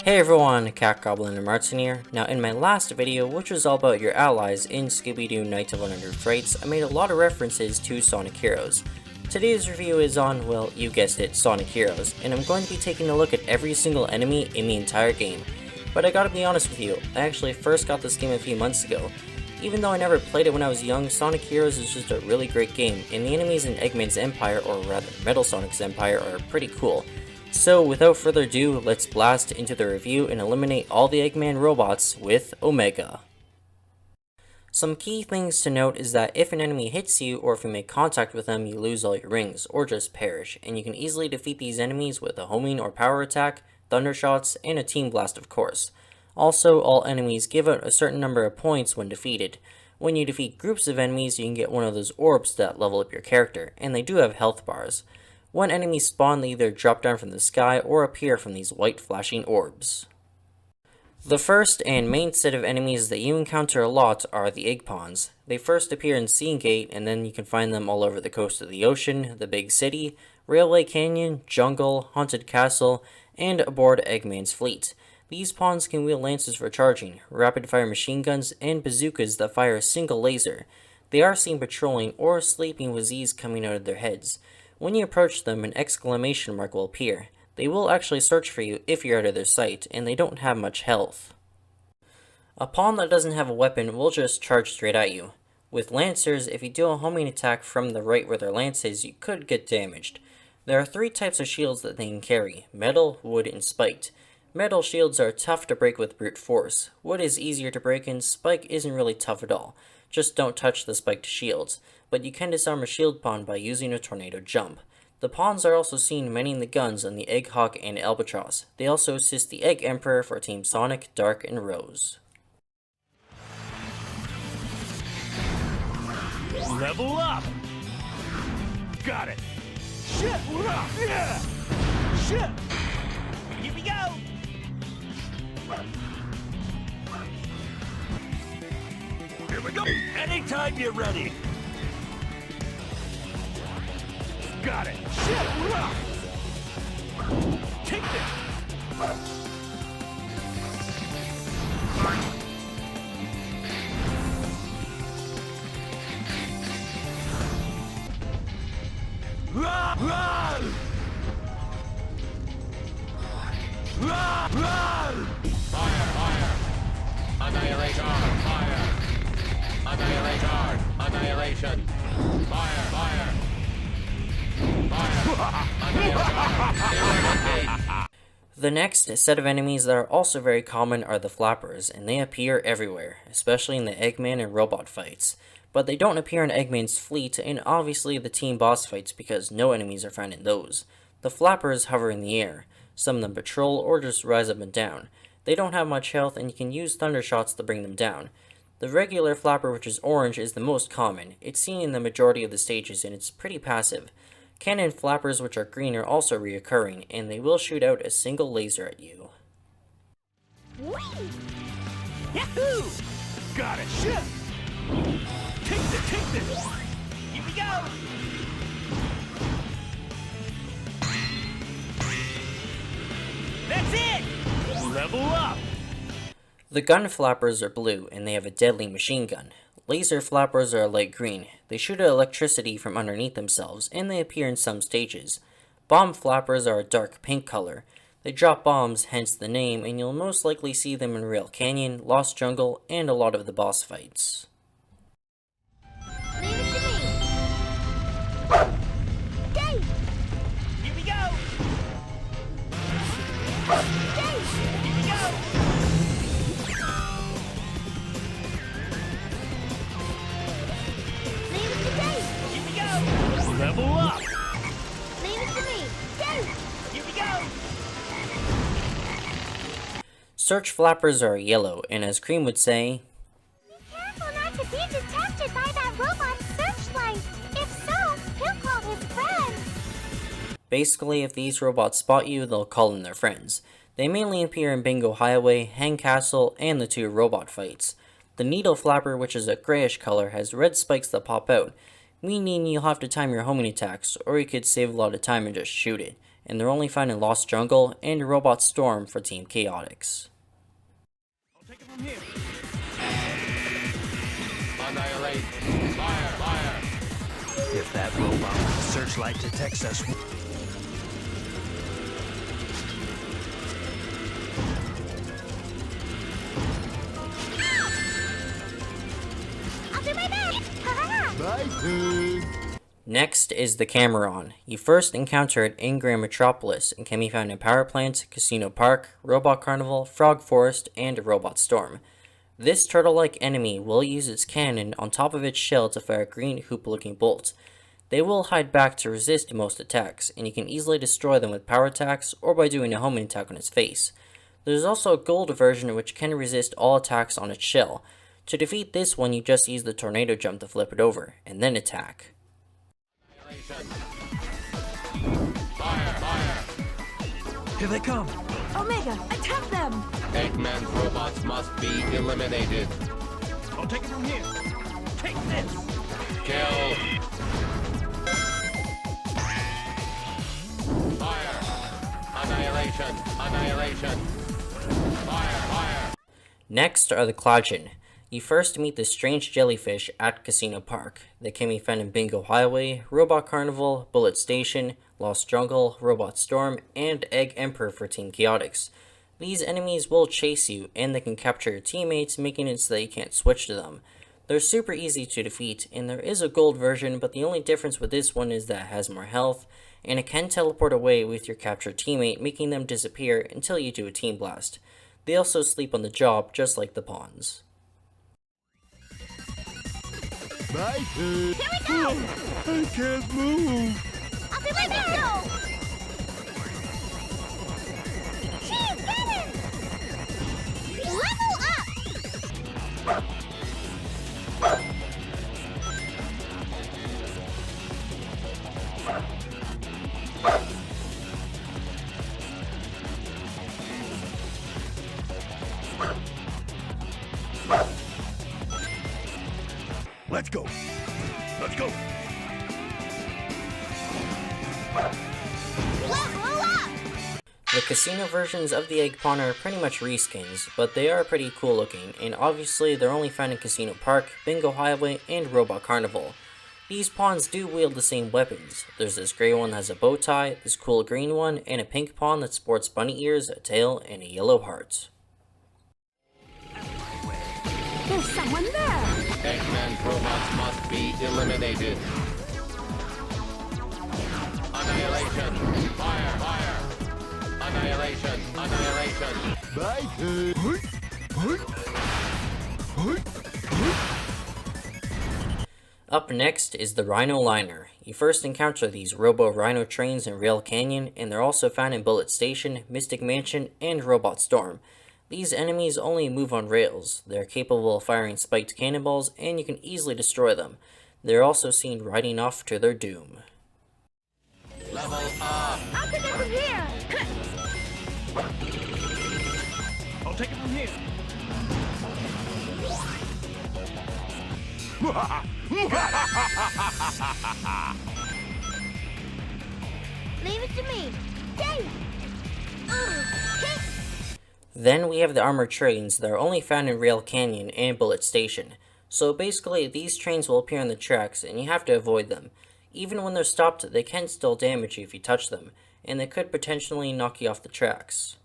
Hey everyone, Cat Goblin and Martin here. Now in my last video, which was all about your allies in Scooby-Doo Night of Unending Frights, I made a lot of references to Sonic Heroes. Today's review is on, well, you guessed it, Sonic Heroes, and I'm going to be taking a look at every single enemy in the entire game. But I gotta be honest with you, I actually first got this game a few months ago. Even though I never played it when I was young, Sonic Heroes is just a really great game, and the enemies in Eggman's Empire, or rather Metal Sonic's Empire, are pretty cool. So without further ado, let's blast into the review and eliminate all the Eggman robots with Omega. Some key things to note is that if an enemy hits you, or if you make contact with them, you lose all your rings, or just perish, and you can easily defeat these enemies with a homing or power attack, thunder shots, and a team blast of course. Also, all enemies give out a certain number of points when defeated. When you defeat groups of enemies, you can get one of those orbs that level up your character, and they do have health bars. When enemies spawn, they either drop down from the sky or appear from these white flashing orbs. The first and main set of enemies that you encounter a lot are the Eggpawns. They first appear in Sea Gate, and then you can find them all over the coast of the ocean, the big city, Railway Canyon, jungle, haunted castle, and aboard Eggman's fleet. These pawns can wield lances for charging, rapid-fire machine guns, and bazookas that fire a single laser. They are seen patrolling or sleeping with Z's coming out of their heads. When you approach them, an exclamation mark will appear. They will actually search for you if you're out of their sight, and they don't have much health. A pawn that doesn't have a weapon will just charge straight at you. With Lancers, if you do a homing attack from the right where their lance is, you could get damaged. There are three types of shields that they can carry: metal, wood, and spiked. Metal shields are tough to break with brute force. Wood is easier to break, and spike isn't really tough at all. Just don't touch the spiked shields. But you can disarm a shield pawn by using a tornado jump. The pawns are also seen manning the guns on the Hedgehog and Albatross. They also assist the Egg Emperor for Team Sonic, Dark, and Rose. Level up! Got it! Shit! Yeah! Shit! Here we go! Here we go! Anytime you're ready! Got it! Shit! Take this! Run! Fire! Fire! Annihilator! Fire! Annihilator! Annihilation! Fire! Fire! The next set of enemies that are also very common are the Flappers, and they appear everywhere, especially in the Eggman and robot fights. But they don't appear in Eggman's fleet, and obviously the team boss fights because no enemies are found in those. The Flappers hover in the air. Some of them patrol or just rise up and down. They don't have much health, and you can use thunder shots to bring them down. The regular Flapper, which is orange, is the most common. It's seen in the majority of the stages, and it's pretty passive. Cannon Flappers, which are green, are also reoccurring, and they will shoot out a single laser at you. Yahoo! Got it! Shit! Take this! Here we go! That's it! Level up! The gun Flappers are blue, and they have a deadly machine gun. Laser Flappers are light green. They shoot out electricity from underneath themselves, and they appear in some stages. Bomb Flappers are a dark pink color. They drop bombs, hence the name, and you'll most likely see them in Rail Canyon, Lost Jungle, and a lot of the boss fights. Leave it to me. Dave! Here we go! Dave! Here we go! Leave it to Dave! Here we go! Level up! Leave it to me. Dave! Here we go! Search Flappers are yellow, and as Cream would say, Be careful not to be detected by that robot's searchlight. If so, he'll call his friends. basically if these robots spot you, they'll call in their friends. They mainly appear in Bingo Highway, Hang Castle, and the two robot fights. The Needle Flapper, which is a grayish color, has red spikes that pop out, meaning you'll have to time your homing attacks, or you could save a lot of time and just shoot it. and they're only found in Lost Jungle and Robot Storm for Team Chaotix. I'll take it from here. Annihilate. Fire, fire. If that robot with the searchlight detects us, I'll do my best! Ha-ha-ha! Next is the Cameron. You first encounter it in Grand Metropolis and can be found in Power Plant, Casino Park, Robot Carnival, Frog Forest, and Robot Storm. This turtle-like enemy will use its cannon on top of its shell to fire green hoop-looking bolts. They will hide back to resist most attacks, and you can easily destroy them with power attacks or by doing a homing attack on its face. There's also a gold version which can resist all attacks on its shell. To defeat this one, you just use the tornado jump to flip it over, and then attack. Fire, fire. here they come. Omega, attack them! Eggman's robots must be eliminated. I'll take it from here. Take this. Kill. Fire. Annihilation. Annihilation. Fire, fire. Next are the Klagens. You first meet the strange jellyfish at Casino Park. They can be found in Bingo Highway, Robot Carnival, Bullet Station, Lost Jungle, Robot Storm, and Egg Emperor for Team Chaotix. These enemies will chase you, and they can capture your teammates, making it so that you can't switch to them. They're super easy to defeat, and there is a gold version, but the only difference with this one is that it has more health, and it can teleport away with your captured teammate, making them disappear until you do a team blast. They also sleep on the job, just like the pawns. Here we go! I can't move. I'll do my best! She's got him! Level up! Let's go. Let's go. Level up! The casino versions of the Egg Pawn are pretty much reskins, but they are pretty cool looking, and obviously they're only found in Casino Park, Bingo Highway, and Robot Carnival. These pawns do wield the same weapons. There's this gray one that has a bow tie, this cool green one, and a pink pawn that sports bunny ears, a tail, and a yellow heart. There's someone there! Eggman's robots must be eliminated. Annihilation. Fire, fire. Annihilation. Annihilation. Up next is the Rhinoliner. You first encounter these Robo-Rhino trains in Rail Canyon, and they're also found in Bullet Station, Mystic Mansion, and Robot Storm. These enemies only move on rails. They're capable of firing spiked cannonballs, and you can easily destroy them. They're also seen riding off to their doom. Level up. I'll take it from here! I'll take it from here. Leave it to me. Dang! Then we have the armored trains that are only found in Rail Canyon and Bullet Station. So basically, these trains will appear on the tracks, and you have to avoid them. Even when they're stopped, they can still damage you if you touch them, and they could potentially knock you off the tracks.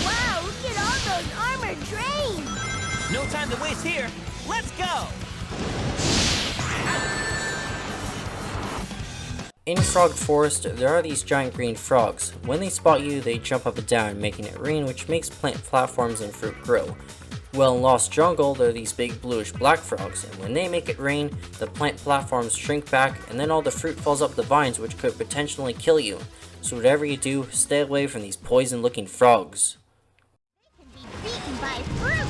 Wow, look at all those armored trains! No time to waste here. Let's go! In Frog Forest, there are these giant green frogs. When they spot you, they jump up and down, making it rain, which makes plant platforms and fruit grow. Well, in Lost Jungle, there are these big bluish black frogs, and when they make it rain, the plant platforms shrink back, and then all the fruit falls up the vines, which could potentially kill you. So whatever you do, stay away from these poison-looking frogs. Be beaten by fruit!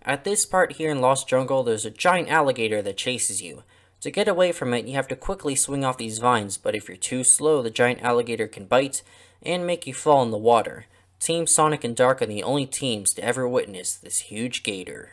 At this part here in Lost Jungle, there's a giant alligator that chases you. To get away from it, you have to quickly swing off these vines, but if you're too slow, the giant alligator can bite and make you fall in the water. Team Sonic and Dark are the only teams to ever witness this huge gator.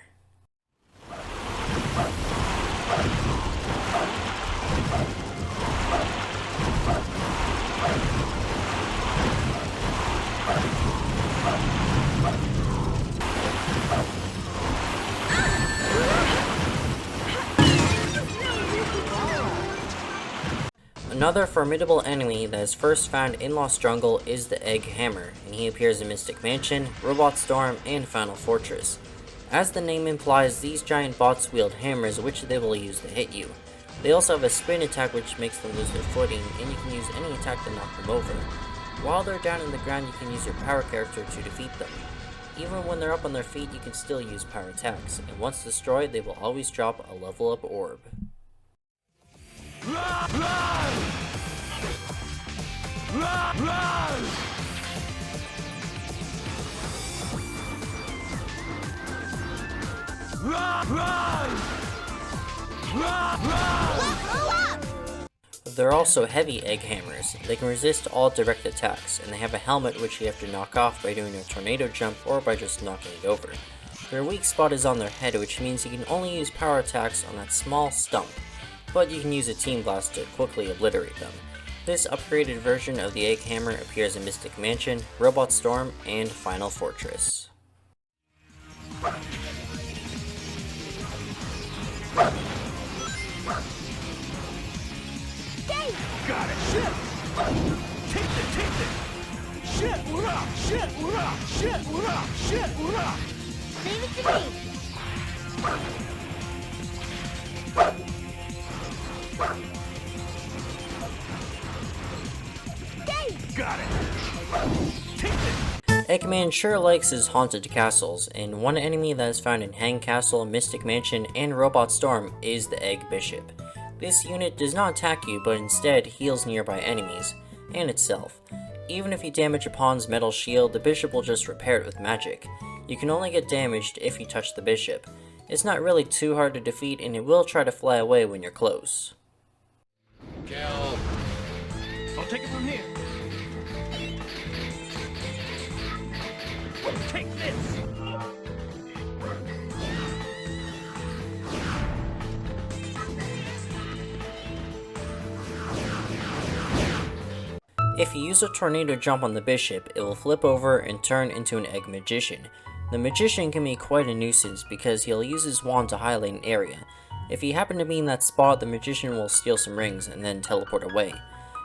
Another formidable enemy that is first found in Lost Jungle is the Egg Hammer, and he appears in Mystic Mansion, Robot Storm, and Final Fortress. As the name implies, these giant bots wield hammers which they will use to hit you. They also have a spin attack which makes them lose their footing, and you can use any attack to knock them over. While they're down on the ground, you can use your power character to defeat them. Even when they're up on their feet, you can still use power attacks, and once destroyed, they will always drop a level up orb. They're also heavy egg hammers. They can resist all direct attacks, and they have a helmet which you have to knock off by doing a tornado jump or by just knocking it over. Their weak spot is on their head, which means you can only use power attacks on that small stump, but you can use a Team Blast to quickly obliterate them. This upgraded version of the Egg Hammer appears in Mystic Mansion, Robot Storm, and Final Fortress. Got it! Shit! Take it! Shit! We're up! Shit! We're up! Shit! We're up! Shit! We're up! Leave it to me. Got it! Take it! Eggman sure likes his haunted castles, and one enemy that is found in Hang Castle, Mystic Mansion, and Robot Storm is the Egg Bishop. This unit does not attack you, but instead heals nearby enemies, and itself. Even if you damage a pawn's metal shield, the bishop will just repair it with magic. You can only get damaged if you touch the bishop. It's not really too hard to defeat, and it will try to fly away when you're close. Kill. I'll take it from here. Take this! If you use a tornado jump on the bishop, it will flip over and turn into an egg magician. The magician can be quite a nuisance because he'll use his wand to highlight an area. If you happen to be in that spot, the magician will steal some rings and then teleport away.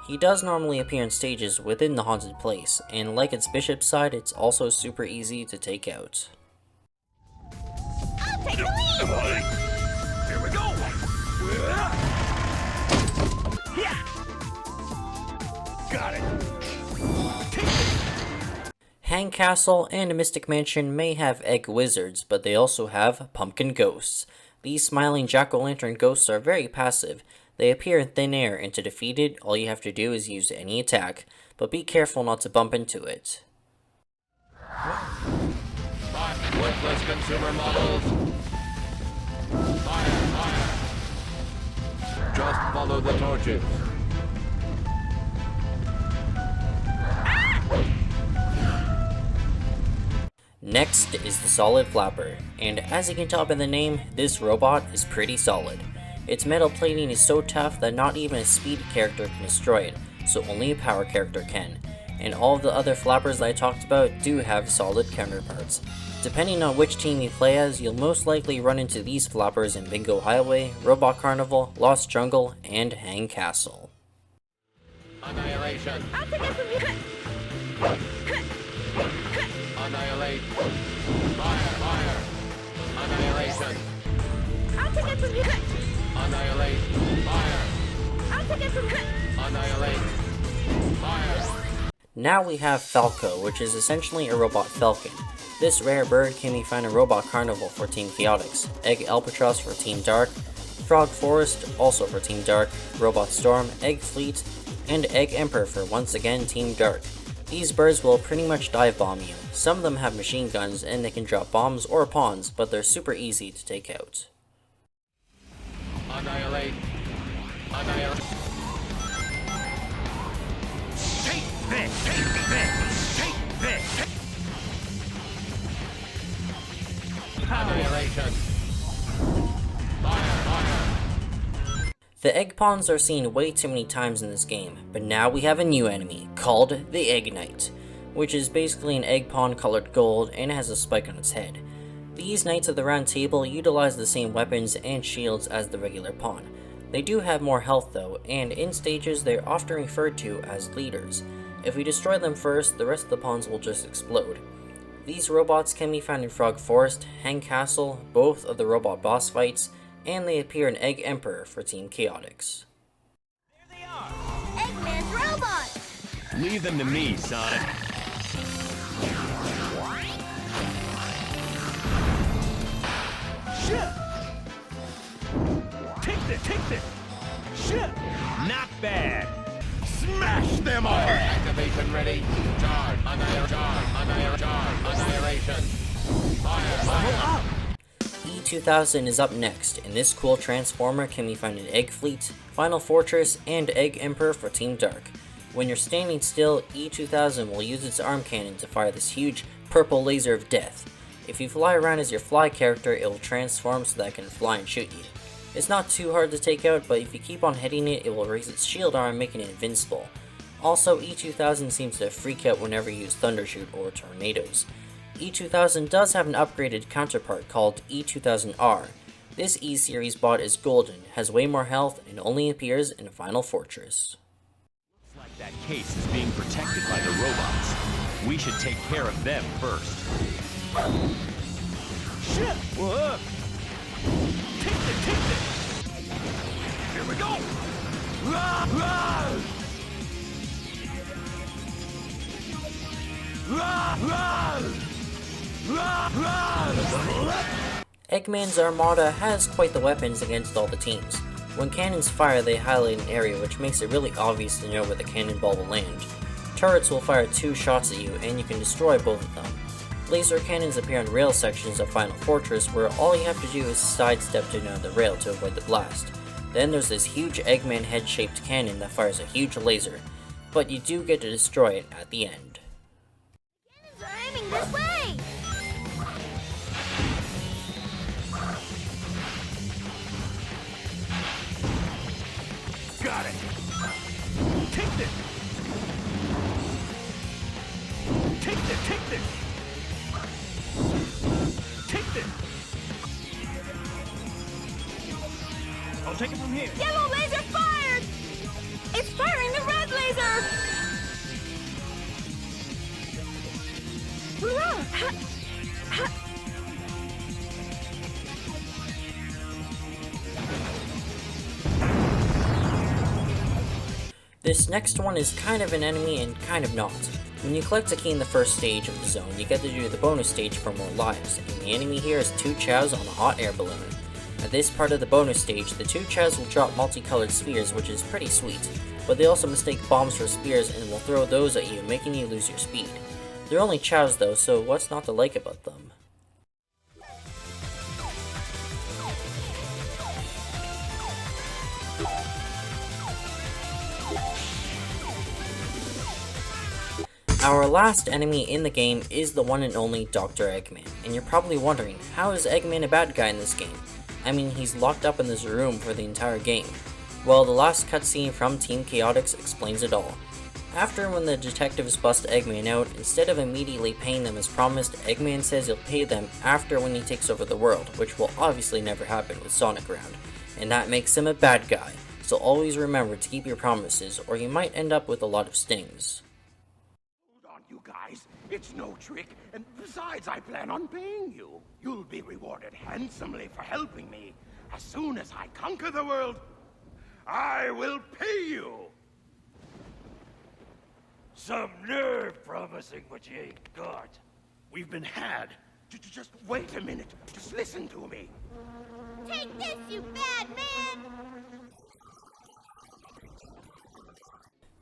He does normally appear in stages within the haunted place, and like its bishop side, it's also super easy to take out. I'll take the lead. Here we go! Yeah! Got it! Take it! Hang Castle and Mystic Mansion may have egg wizards, but they also have pumpkin ghosts. These smiling jack-o'-lantern ghosts are very passive. They appear in thin air, and to defeat it, all you have to do is use any attack, but be careful not to bump into it. Fire, worthless consumer models. Fire, fire. Just follow the torches. Next is the Solid Flapper, and as you can tell by the name, this robot is pretty solid. Its metal plating is so tough that not even a speed character can destroy it, so only a power character can. And all of the other flappers that I talked about do have solid counterparts. Depending on which team you play as, you'll most likely run into these flappers in Bingo Highway, Robot Carnival, Lost Jungle, and Hang Castle. Annihilation. I'll take it from you. Annihilate. Fire, fire. Annihilation. I'll take it from you. Annihilate. Fire. I'll take it from you. Annihilate. Fire. Now we have Falco, which is essentially a robot falcon. This rare bird can be found in Robot Carnival for Team Chaotix, Egg Albatross for Team Dark, Frog Forest also for Team Dark, Robot Storm, Egg Fleet, and Egg Emperor for once again Team Dark. These birds will pretty much dive bomb you. Some of them have machine guns and they can drop bombs or pawns, but they're super easy to take out. Annihilate. Annihilate. Take this! Take this! Take this! Annihilation. Fire, fire. The egg pawns are seen way too many times in this game, but now we have a new enemy, called the Egg Knight, which is basically an egg pawn colored gold and has a spike on its head. These Knights of the Round Table utilize the same weapons and shields as the regular pawn. They do have more health though, and in stages they're often referred to as leaders. If we destroy them first, the rest of the pawns will just explode. These robots can be found in Frog Forest, Hang Castle, both of the robot boss fights, and they appear in Egg Emperor for Team Chaotix. There they are. Eggman's robot! Leave them to me, Sonic. Shit! Take this! Shit! Not bad. Smash them all! Activation ready. Charge. Annihilation. Fire. E2000 is up next, and this cool transformer can be found in Egg Fleet, Final Fortress, and Egg Emperor for Team Dark. When you're standing still, E2000 will use its arm cannon to fire this huge purple laser of death. If you fly around as your fly character, it will transform so that it can fly and shoot you. It's not too hard to take out, but if you keep on hitting it, it will raise its shield arm, making it invincible. Also, E2000 seems to freak out whenever you use Thundershoot or Tornadoes. E2000 does have an upgraded counterpart called E2000R. This E-Series bot is golden, has way more health, and only appears in Final Fortress. Looks like that case is being protected by the robots. We should take care of them first. Shit! Whoa! Take this! Here we go! Rah! Rah! Rah! Rah! Rah! Rah! Eggman's Armada has quite the weapons against all the teams. When cannons fire, they highlight an area which makes it really obvious to know where the cannonball will land. Turrets will fire 2 shots at you, and you can destroy both of them. Laser cannons appear in rail sections of Final Fortress, where all you have to do is sidestep to another rail to avoid the blast. Then there's this huge Eggman head-shaped cannon that fires a huge laser, but you do get to destroy it at the end. Cannons are aiming this way! Got it! Take this! Take this! Take this! Take this! I'll take it from here. Yellow laser fired! It's firing the red laser! Hurrah! Ha! Ha! This next one is kind of an enemy and kind of not. When you collect a key in the first stage of the zone, you get to do the bonus stage for more lives, and the enemy here is 2 Chaos on a hot air balloon. At this part of the bonus stage, the 2 Chaos will drop multicolored spheres, which is pretty sweet, but they also mistake bombs for spears and will throw those at you, making you lose your speed. They're only Chaos though, so what's not to like about them? Our last enemy in the game is the one and only Dr. Eggman, and you're probably wondering, how is Eggman a bad guy in this game? I mean, he's locked up in this room for the entire game. Well, the last cutscene from Team Chaotix explains it all. After when the detectives bust Eggman out, instead of immediately paying them as promised, Eggman says he'll pay them after when he takes over the world, which will obviously never happen with Sonic around, and that makes him a bad guy, so always remember to keep your promises or you might end up with a lot of stings. Hold on, you guys. It's no trick, and besides, I plan on paying you. You'll be rewarded handsomely for helping me. As soon as I conquer the world, I will pay you. Some nerve promising what you ain't got. We've been had. Just wait a minute. Just listen to me. Take this, you bad man!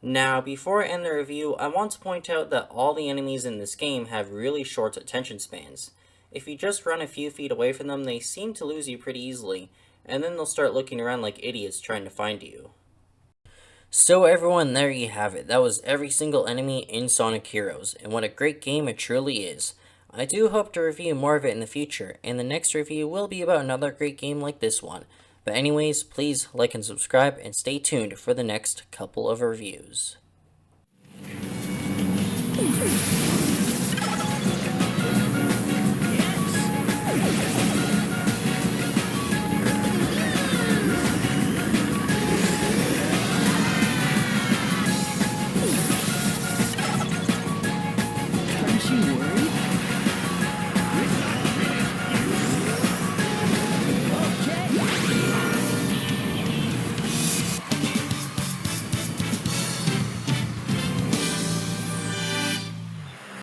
Now, before I end the review, I want to point out that all the enemies in this game have really short attention spans. If you just run a few feet away from them, they seem to lose you pretty easily, and then they'll start looking around like idiots trying to find you. So everyone, there you have it. That was every single enemy in Sonic Heroes, and what a great game it truly is. I do hope to review more of it in the future, and the next review will be about another great game like this one. But anyways, please like and subscribe, and stay tuned for the next couple of reviews.